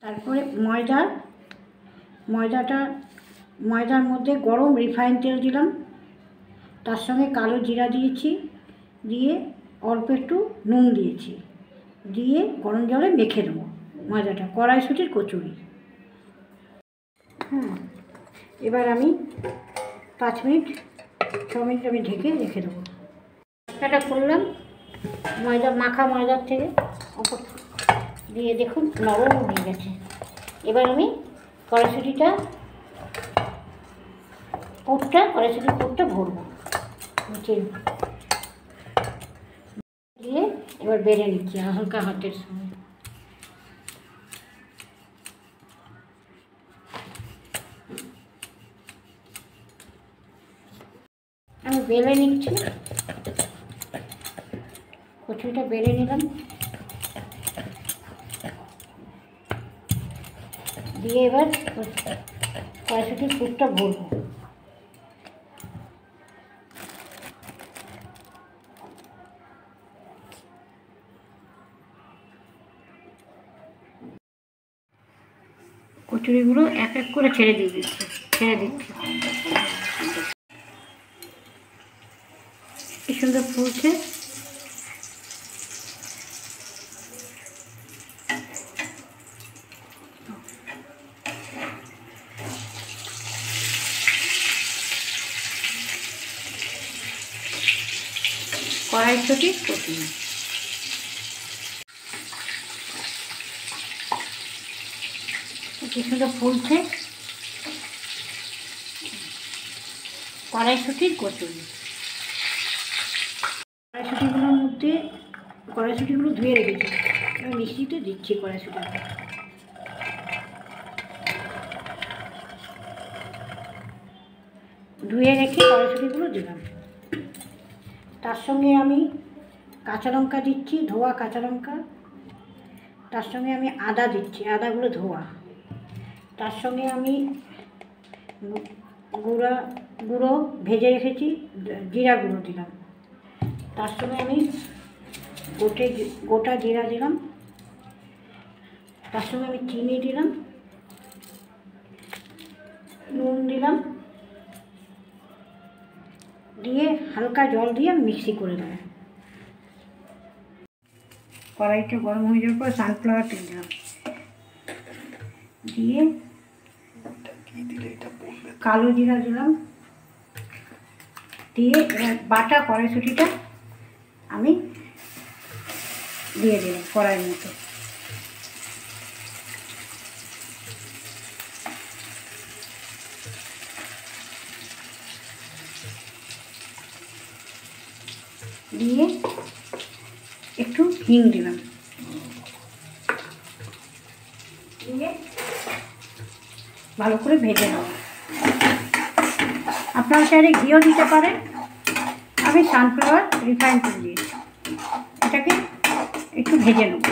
তারপরে ময়দার মধ্যে গরম রিফাইন তেল দিলাম, তার সঙ্গে কালো জিরা দিয়েছি, দিয়ে অল্প একটু নুন দিয়েছি, দিয়ে গরম জলে মেখে দেবো ময়দাটা, কড়াইশুঁটির কচুরি। এবার আমি 5 মিনিট 6 মিনিট আমি ঢেকে রেখে দেবো। এটা করলাম ময়দার থেকে অপর দিয়ে দেখুন নরম হয়ে গেছে। এবার আমি কড়াইশুঁটির পুরটা ভরবো নিচে দিয়ে, এবার বেড়ে নিচ্ছি হালকা হাতের সঙ্গে। আমি বেলে নিচ্ছি, কচুরিটা বেলে নিলাম, দিয়ে এবার কড়াইশুঁটির পুরটা ভরবো। কচুরিগুলো এক এক করে ছেড়ে দিচ্ছি। কি সুন্দর ফুলছে। কড়াইশুঁটি কচুরি কি সুন্দর ফুলছে। কড়াইশুঁটির কচুরি, কড়াইশুঁটিগুলো ধুয়ে রেখেছি, আমি মিষ্টিতে দিচ্ছি কড়াইশুঁটিটা। ধুয়ে রেখে কড়াইশুঁটিগুলো দিলাম, তার সঙ্গে আমি কাঁচা লঙ্কা দিচ্ছি, ধোয়া কাঁচা লঙ্কা, তার সঙ্গে আমি আদা দিচ্ছি, আদাগুলো ধোয়া, তার সঙ্গে আমি গুঁড়ো ভেজে রেখেছি জিরা গুঁড়ো দিলাম, তার সঙ্গে আমি গোটা জিরা দিলাম, তার সঙ্গে আমি চিনি দিলাম, নুন দিলাম, দিয়ে হালকা জল দিয়ে মিক্সি করে দেবো। কড়াইটা গরম হয়ে যাওয়ার পর সানফ্লাওয়ার তেল দিলাম, দিয়ে কালো জিরা দিলাম, দিয়ে বাটা কড়াইশুঁটিটা আমি দিয়ে দিলাম কড়াইয়ের মতো। দিয়ে একটু হিং দিলাম, দিয়ে ভালো করে ভেজে নেব। আপনারা চাইলে ঘিও দিতে পারেন, আমি সানফ্লাওয়ার রিফাইন তেল দিয়েছি। এটাকে একটু ভেজে নেব।